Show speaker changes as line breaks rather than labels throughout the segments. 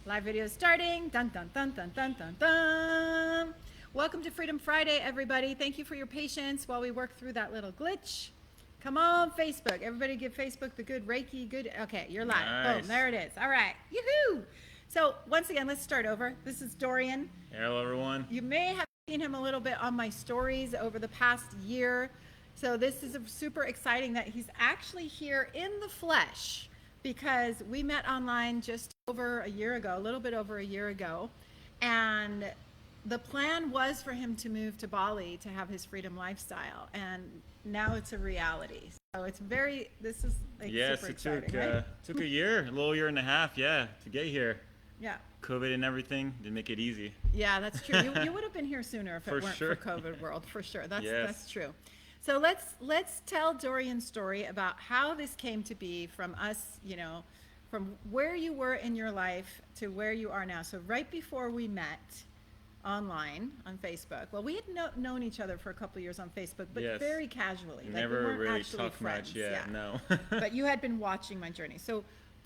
Live video is starting. Dun dun dun dun dun dun dun. Welcome to Freedom Friday, everybody. Thank you for your patience while we work through that little glitch. Come on, Facebook. Everybody give Facebook the good Reiki, good. Okay, you're live. Boom,
Nice.
there it is. All right. Yoo-hoo. So once again, let's start over. This is Doryan.
Hello, everyone.
You may have seen him a little bit on my stories over the past year. So this is super exciting that he's actually here in the flesh because we met online just over a year ago, a little bit over a year ago. And the plan was for him to move to Bali to have his freedom lifestyle. And now it's a reality. So it's this is like
Yes,
super
it
exciting, right?
took a year, a little year and a half, yeah, to get here.
Yeah.
COVID and everything didn't make it easy.
Yeah, that's true. You would have been here sooner if it
For
weren't
sure.
for COVID world, for sure.
Yes.
That's true. So let's tell Doryan's story about how this came to be from us, from where you were in your life to where you are now. So right before we met online on Facebook, well, we had known each other for a couple of years on Facebook, but
Yes.
very casually. Like we
Never
weren't
really
actually
talked
friends.
much, yeah, no.
But you had been watching my journey. So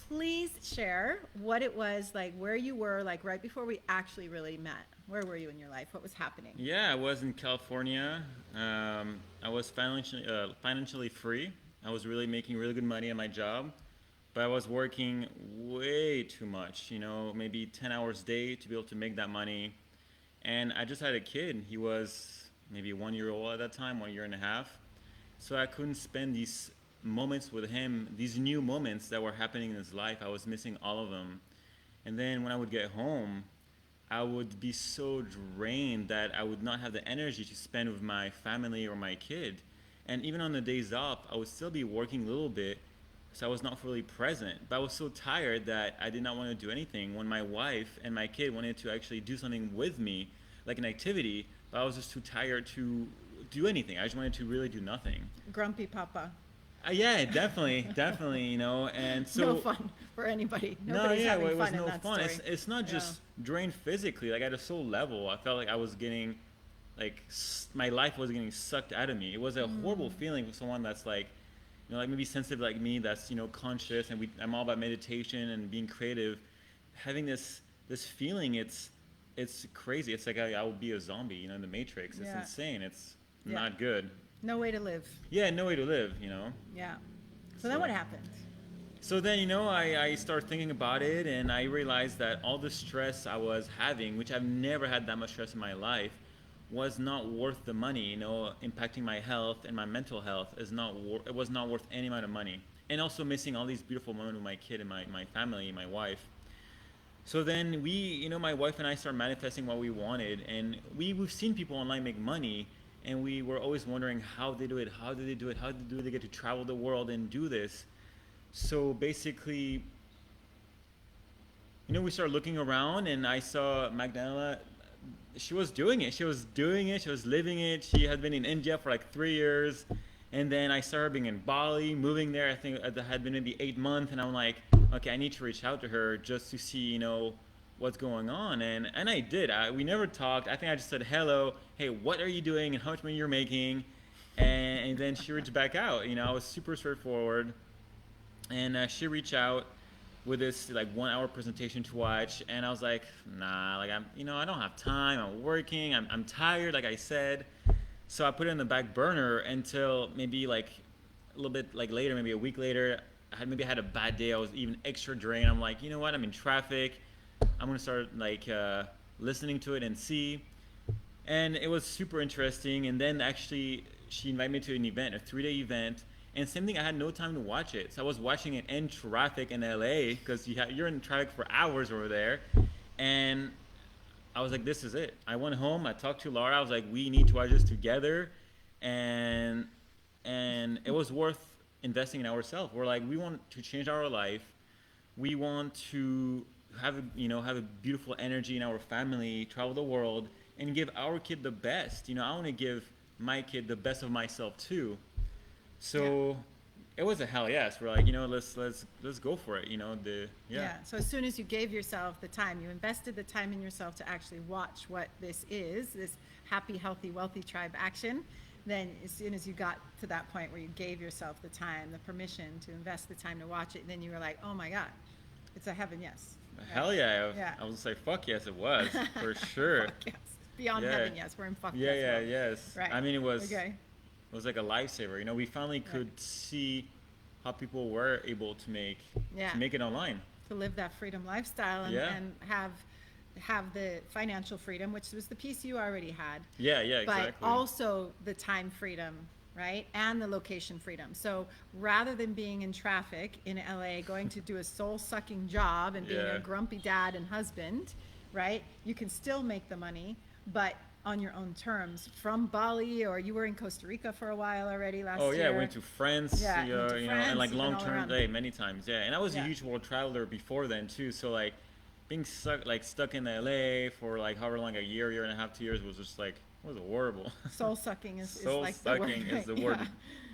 please share what it was like, where you were, like right before we actually really met. Where were you in your life? What was happening?
Yeah, I was in California. I was financially free. I was really making really good money at my job, but I was working way too much, maybe 10 hours a day to be able to make that money. And I just had a kid. He was maybe 1 year old at that time, 1 year and a half. So I couldn't spend these moments with him, these new moments that were happening in his life. I was missing all of them. And then when I would get home, I would be so drained that I would not have the energy to spend with my family or my kid. And even on the days off, I would still be working a little bit, so I was not fully present. But I was so tired that I did not want to do anything when my wife and my kid wanted to actually do something with me, like an activity, but I was just too tired to do anything. I just wanted to really do nothing.
Grumpy Papa.
Yeah, definitely, definitely, and so
No fun for anybody.
no,
Nobody's
yeah,
having
well, it was
fun in
no
that
fun.
story.
It's not
Yeah.
just drained physically. Like at a soul level, I felt like I was getting, like my life was getting sucked out of me. It was a horrible feeling for someone that's like, like maybe sensitive like me, that's conscious, and I'm all about meditation and being creative. Having this feeling, it's crazy. It's like I would be a zombie, in the Matrix. It's
Yeah.
insane. It's
Yeah.
not good.
No way to live.
Yeah, no way to live.
Yeah. So then what happened?
So then, I started thinking about it, and I realized that all the stress I was having, which I've never had that much stress in my life, was not worth the money. Impacting my health and my mental health it was not worth any amount of money. And also missing all these beautiful moments with my kid and my family, my wife. So then my wife and I started manifesting what we wanted, and we've seen people online make money, and we were always wondering how they do it, how do they do it, how do they get to travel the world and do this. So basically, we started looking around, and I saw Magdalena. She was doing it. She was doing it. She was living it. She had been in India for like 3 years. And then I started being in Bali, moving there. I think that had been maybe 8 months. And I'm like, okay, I need to reach out to her just to see, what's going on. And I did. We never talked. I think I just said, hello, hey, what are you doing and how much money you're making? And then she reached back out. I was super straightforward. And she reached out with this like 1 hour presentation to watch, and I was like, nah, like I don't have time. I'm working. I'm tired, like I said. So I put it in the back burner until maybe like a little bit like later, maybe a week later. I had a bad day. I was even extra drained. I'm like, you know what? I'm in traffic. I'm gonna start like listening to it and see. And it was super interesting. And then actually, she invited me to an event, a 3-day event. And same thing, I had no time to watch it. So I was watching it in traffic in LA because you're in traffic for hours over there. And I was like, this is it. I went home, I talked to Laura. I was like, we need to watch this together. And it was worth investing in ourselves. We're like, we want to change our life. We want to have a beautiful energy in our family, travel the world, and give our kid the best. I want to give my kid the best of myself too. So it was a hell yes. We're like, let's go for it.
So as soon as you gave yourself the time, you invested the time in yourself to actually watch what this is, this happy, healthy, wealthy tribe action. Then as soon as you got to that point where you gave yourself the time, the permission to invest the time to watch it, then you were like, oh my God, It's a heaven yes.
Hell yeah.
Yeah.
I was say fuck yes, it was for sure.
Fuck yes. Beyond
Yeah.
heaven yes. We're in fuck
Yeah,
yes
yeah,
world.
yes.
Right.
I mean,
Okay.
it was like a lifesaver. You know, we finally could see how people were able to
Yeah.
make it online.
To live that freedom lifestyle and,
Yeah.
and have the financial freedom, which was the piece you already had.
Yeah, yeah, exactly.
But also the time freedom, right? And the location freedom. So rather than being in traffic in LA, going to do a soul sucking job and being
Yeah.
a grumpy dad and husband, right? You can still make the money, but on your own terms from Bali, or you were in Costa Rica for a while already last
Oh
year.
yeah, went to France,
Yeah, went to
and
France,
like
you've been
long
all
term
around.
day many times. Yeah, and I was a
Yeah.
huge world traveler before then too. So like being stuck in LA for like however long, a year and a half, 2 years was just like it was horrible.
Soul sucking is
Soul
like the word.
sucking is the
Yeah.
word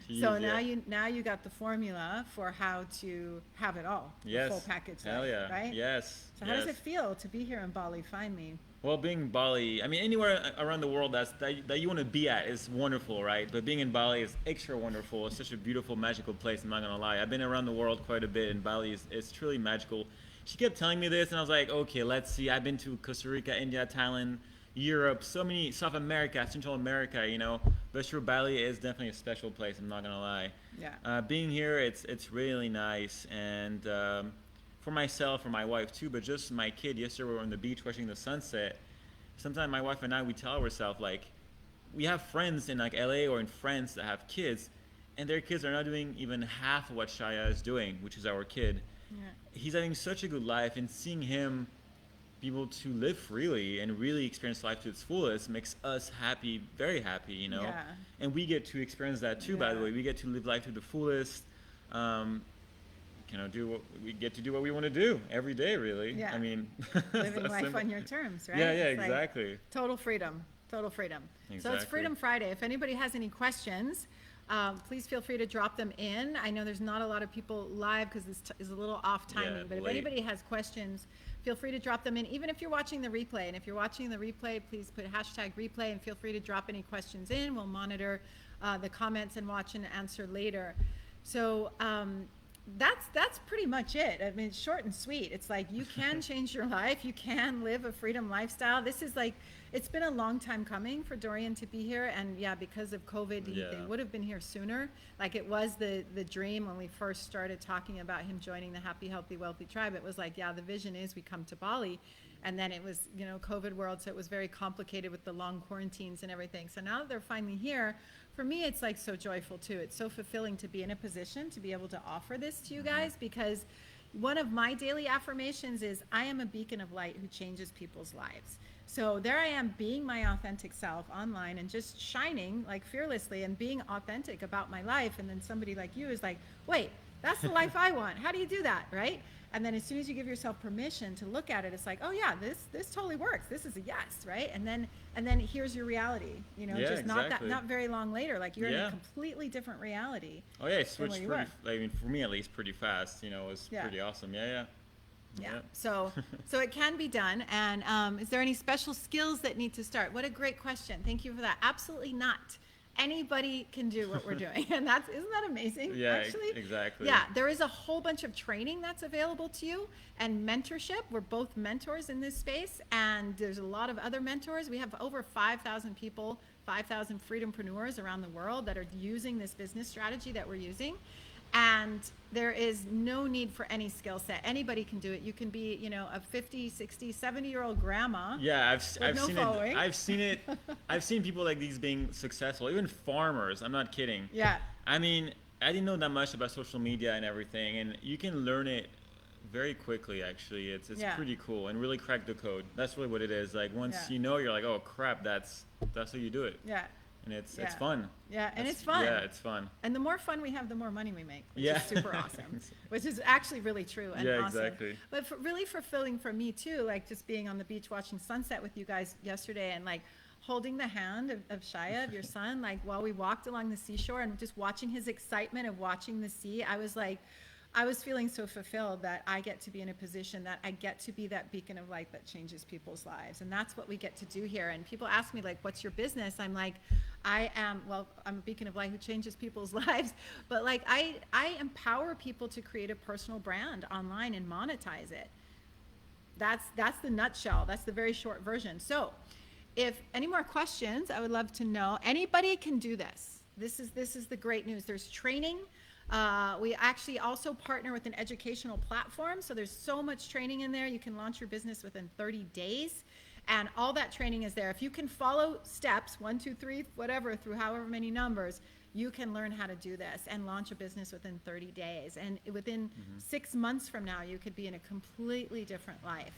to
So
use,
now
yeah.
you got the formula for how to have it all.
Yes.
The full package.
Hell
life,
yeah.
Right?
Yes.
So how does
yes.
it feel to be here in Bali finally?
Well, being in Bali, I mean, anywhere around the world that you want to be at is wonderful, right? But being in Bali is extra wonderful. It's such a beautiful, magical place. I'm not gonna lie. I've been around the world quite a bit, and Bali is truly magical. She kept telling me this, and I was like, okay, let's see. I've been to Costa Rica, India, Thailand, Europe, so many, South America, Central America, But sure, Bali is definitely a special place. I'm not gonna lie.
Yeah.
Being here, it's really nice, and for myself, for my wife too, but just my kid. Yesterday we were on the beach watching the sunset. Sometimes my wife and I, we tell ourselves like, we have friends in like LA or in France that have kids, and their kids are not doing even half of what Shaya is doing, which is our kid.
Yeah.
He's having such a good life, and seeing him be able to live freely and really experience life to its fullest makes us happy, very happy,
Yeah.
And we get to experience that too, by the
Yeah.
way. We get to live life to the fullest. We get to do what we want to do every day, really.
Yeah.
I mean,
Living
that's
life
simple.
on your terms, right?
Yeah, yeah,
It's like
exactly.
total freedom. Total freedom. So it's
Exactly.
Freedom Friday. If anybody has any questions, please feel free to drop them in. I know there's not a lot of people live because this is a little off timing,
Yeah,
but if
late.
anybody has questions, feel free to drop them in, even if you're watching the replay. And if you're watching the replay, please put #replay and feel free to drop any questions in. We'll monitor the comments and watch and answer later. So that's pretty much it. I mean, it's short and sweet. It's like you can change your life. You can live a freedom lifestyle. This is like, it's been a long time coming for Doryan to be here. And yeah, because of COVID, they
Yeah.
would have been here sooner. Like it was the dream when we first started talking about him joining the Happy, Healthy, Wealthy tribe. It was like, yeah, the vision is we come to Bali. And then it was, COVID world. So it was very complicated with the long quarantines and everything. So now that they're finally here, for me, it's like so joyful too. It's so fulfilling to be in a position to be able to offer this to you guys, because one of my daily affirmations is I am a beacon of light who changes people's lives. So there I am being my authentic self online and just shining like fearlessly and being authentic about my life. And then somebody like you is like, wait, that's the life I want. How do you do that? Right? And then as soon as you give yourself permission to look at it, it's like, oh yeah, this totally works. This is a yes, right? And then here's your reality.
Yeah,
just
exactly.
not very long later, like you're in
Yeah.
a completely different reality.
Oh yeah, it
than
switched
where you
pretty.
were.
I mean, for me at least, pretty fast. It was
Yeah.
pretty awesome. Yeah.
Yeah. So it can be done. And is there any special skills that need to start? What a great question. Thank you for that. Absolutely not. Anybody can do what we're doing. And isn't that amazing?
Yeah,
actually?
exactly.
Yeah. There is a whole bunch of training that's available to you and mentorship. We're both mentors in this space. And there's a lot of other mentors. We have over 5,000 people, 5,000 freedompreneurs around the world that are using this business strategy that we're using. And there is no need for any skill set. Anybody can do it. You can be, a 50, 60, 70-year-old grandma.
Yeah, I've
no
seen
following.
it. I've seen it. I've seen people like these being successful. Even farmers. I'm not kidding.
Yeah.
I mean, I didn't know that much about social media and everything, and you can learn it very quickly. Actually, it's
Yeah.
pretty cool and really crack the code. That's really what it is. Like once
Yeah.
you know, you're like, oh crap, that's how you do it,
Yeah.
and it's
Yeah.
fun.
Yeah. And
That's-
it's fun.
Yeah, it's fun.
And the more fun we have, the more money we make, which
Yeah.
is super awesome, which is actually really true and
Yeah,
awesome.
exactly.
But really fulfilling for me too, like just being on the beach watching sunset with you guys yesterday and like holding the hand of Shaya, of your son, like while we walked along the seashore and just watching his excitement of watching the sea. I was feeling so fulfilled that I get to be in a position that I get to be that beacon of light that changes people's lives. And that's what we get to do here. And people ask me like, what's your business? I'm like, I'm a beacon of light who changes people's lives, but like I empower people to create a personal brand online and monetize it. That's the nutshell. That's the very short version. So if any more questions, I would love to know. Anybody can do this. This is the great news. There's training. We actually also partner with an educational platform. So there's so much training in there. You can launch your business within 30 days. And all that training is there. If you can follow steps, 1, 2, 3, whatever, through however many numbers, you can learn how to do this and launch a business within 30 days. And within 6 months from now, you could be in a completely different life.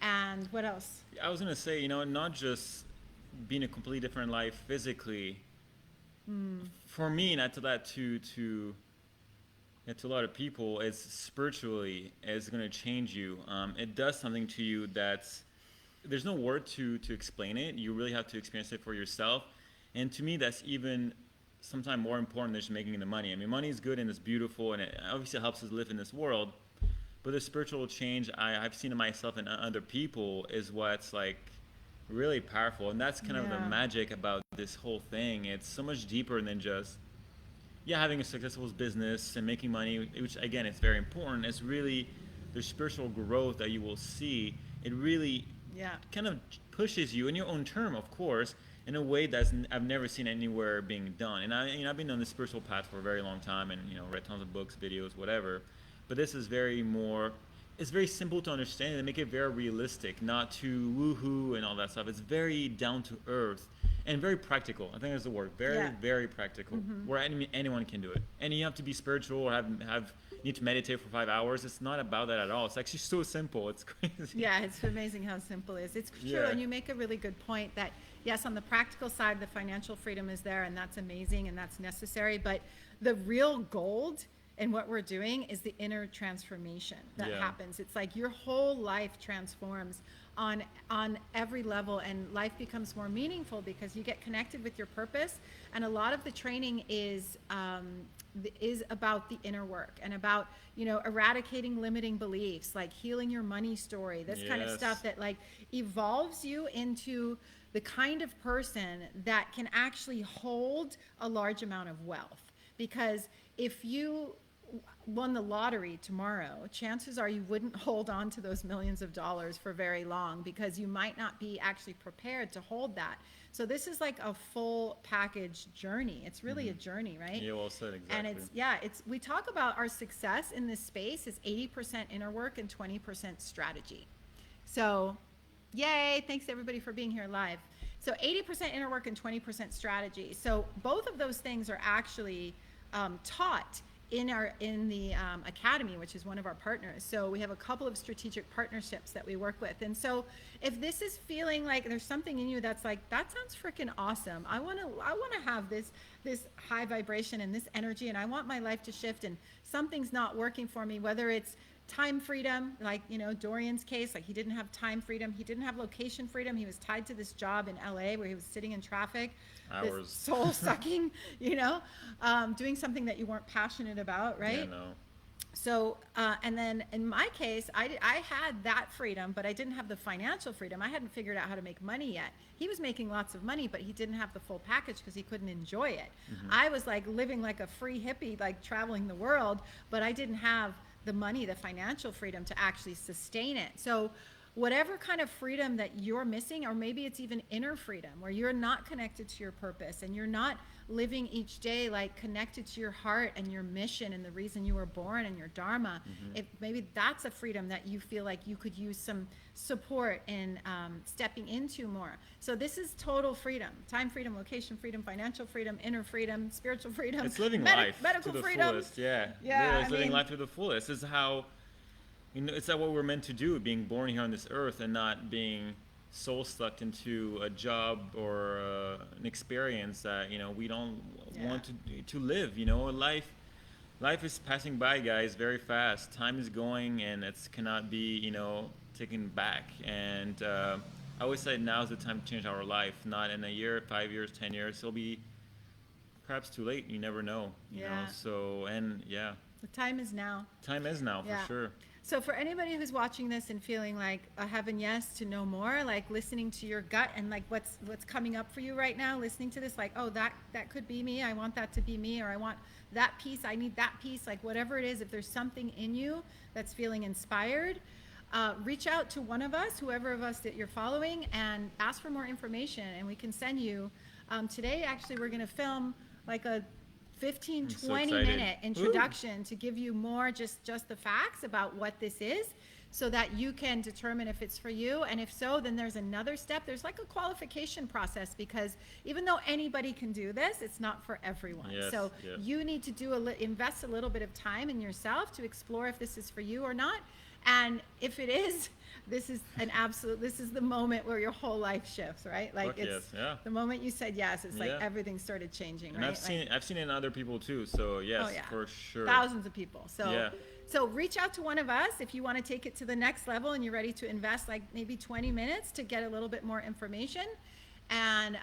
And what else?
I was going to say, not just being a completely different life physically. For me, and I tell that to a lot of people, it's spiritually, it's going to change you. It does something to you that's, there's no word to explain it. You really have to experience it for yourself. And to me, that's even sometimes more important than just making the money. I mean, money is good and it's beautiful, and it obviously helps us live in this world. But the spiritual change I've seen in myself and other people is what's like really powerful. And that's kind of the magic about this whole thing. It's so much deeper than just, having a successful business and making money, which again, it's very important. It's really the spiritual growth that you will see. It really kind of pushes you in your own term, of course, in a way that's I've never seen anywhere being done. And I've been on the spiritual path for a very long time, and read tons of books, videos, whatever. But this is it's very simple to understand and make it very realistic, not too woohoo and all that stuff. It's very down to earth and very practical. I think that's the word. Very, very practical. Where anyone can do it. And you have to be spiritual or need to meditate for 5 hours. It's not about that at all. It's actually so simple. It's crazy.
Yeah, it's amazing how simple it is. It's true, and you make a really good point that, yes, on the practical side, the financial freedom is there, and that's amazing, and that's necessary. But the real gold in what we're doing is the inner transformation that happens. It's like your whole life transforms on every level, and life becomes more meaningful because you get connected with your purpose. And a lot of the training is about the inner work and about eradicating limiting beliefs, like healing your money story, this kind of stuff that like evolves you into the kind of person that can actually hold a large amount of wealth. Because if you won the lottery tomorrow, chances are you wouldn't hold on to those millions of dollars for very long, because you might not be actually prepared to hold that. So this is like a full package journey. It's really a journey, right?
Yeah, well said, exactly.
And we talk about our success in this space is 80% inner work and 20% strategy. So yay, thanks everybody for being here live. So 80% inner work and 20% strategy. So both of those things are actually taught in the academy, which is one of our partners. So we have a couple of strategic partnerships that we work with. And so if this is feeling like there's something in you that's like, that sounds freaking awesome, I want to have this high vibration and this energy, and I want my life to shift, and something's not working for me, whether it's time freedom, like Doryan's case, like he didn't have time freedom, he didn't have location freedom, he was tied to this job in LA where he was sitting in traffic,
hours,
soul sucking, doing something that you weren't passionate about, right?
Yeah, no.
So and then in my case, I had that freedom, but I didn't have the financial freedom. I hadn't figured out how to make money yet. He was making lots of money, but he didn't have the full package because he couldn't enjoy it. I was like living like a free hippie, like traveling the world, but I didn't have the money, the financial freedom to actually sustain it. So whatever kind of freedom that you're missing, or maybe it's even inner freedom where you're not connected to your purpose and you're not living each day like connected to your heart and your mission and the reason you were born and your dharma, if maybe that's a freedom that you feel like you could use some support in stepping into more. So this is total freedom: time freedom, location freedom, financial freedom, inner freedom, spiritual freedom.
It's living life
medical
to the
freedom.
fullest. Yeah, it's living life to the fullest. This is how, it's not what we're meant to do, being born here on this earth and not being soul sucked into a job or an experience that we don't want to live. Life is passing by, guys, very fast. Time is going, and it cannot be taken back. And I always say now is the time to change our life, not in a year, 5 years, 10 years. It'll be perhaps too late. You never know. You know. So, and
the time is now.
Time is now, for sure.
So for anybody who's watching this and feeling like a heaven yes to know more, like listening to your gut and like what's coming up for you right now, listening to this, like, oh, that could be me. I want that to be me, or I want that piece. I need that piece. Like whatever it is, if there's something in you that's feeling inspired, reach out to one of us, whoever of us that you're following, and ask for more information, and we can send you. Today, actually, we're going to film like a 15,
I'm so
20
excited.
minute introduction to give you more just the facts about what this is, so that you can determine if it's for you. And if so, then there's another step. There's like a qualification process, because even though anybody can do this, it's not for everyone.
Yes,
So
yes.
you need to invest a little bit of time in yourself to explore if this is for you or not. And if it is, this is the moment where your whole life shifts, right? Like
Fuck
it's
yes, yeah.
the moment you said yes, it's like
Yeah.
everything started changing,
And
right?
I've seen it in other people too. So yes,
Oh, yeah.
for sure.
Thousands of people. So
Yeah.
so reach out to one of us if you want to take it to the next level and you're ready to invest like maybe 20 minutes to get a little bit more information. And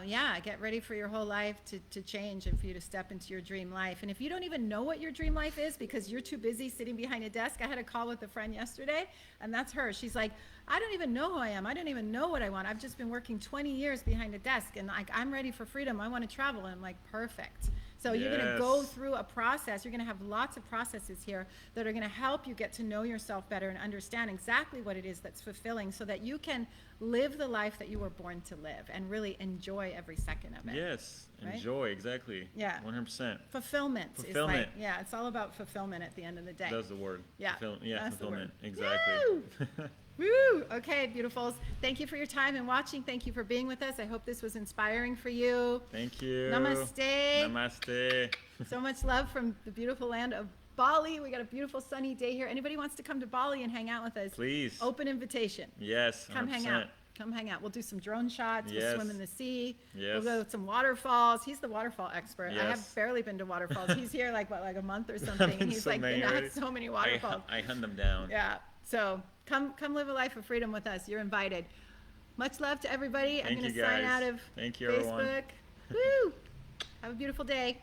yeah, get ready for your whole life to change and for you to step into your dream life. And if you don't even know what your dream life is because you're too busy sitting behind a desk, I had a call with a friend yesterday, and that's her. She's like, I don't even know who I am. I don't even know what I want. I've just been working 20 years behind a desk, and like I'm ready for freedom. I want to travel. And I'm like, perfect. So you're going to go
Yes.
through a process. You're going to have lots of processes here that are going to help you get to know yourself better and understand exactly what it is that's fulfilling, so that you can live the life that you were born to live and really enjoy every second of it.
Yes.
Right?
Enjoy, exactly.
Yeah.
100%.
Fulfillment. Is
Fulfillment.
like, yeah, it's all about fulfillment at the end of the day.
That's the word.
Yeah,
Yeah,
that's the
fulfillment.
word.
Exactly.
Woo! Okay, beautifuls. Thank you for your time and watching. Thank you for being with us. I hope this was inspiring for you.
Thank you.
Namaste.
Namaste.
So much love from the beautiful land of Bali. We got a beautiful sunny day here. Anybody wants to come to Bali and hang out with us?
Please.
Open invitation.
Yes. 100%.
Come hang out. Come hang out. We'll do some drone shots. We'll
Yes.
swim in the sea.
Yes.
We'll go to some waterfalls. He's the waterfall expert. I have
Yes.
barely been to waterfalls. He's here like a month or something, and
been
he's
so
like
many
been
already.
at so many waterfalls.
I hunt them down.
Yeah. So come live a life of freedom with us. You're invited. Much love to everybody. I'm
Thank
going
you,
to sign
guys.
out of
Thank you, everyone.
Facebook. Woo! Have a beautiful day.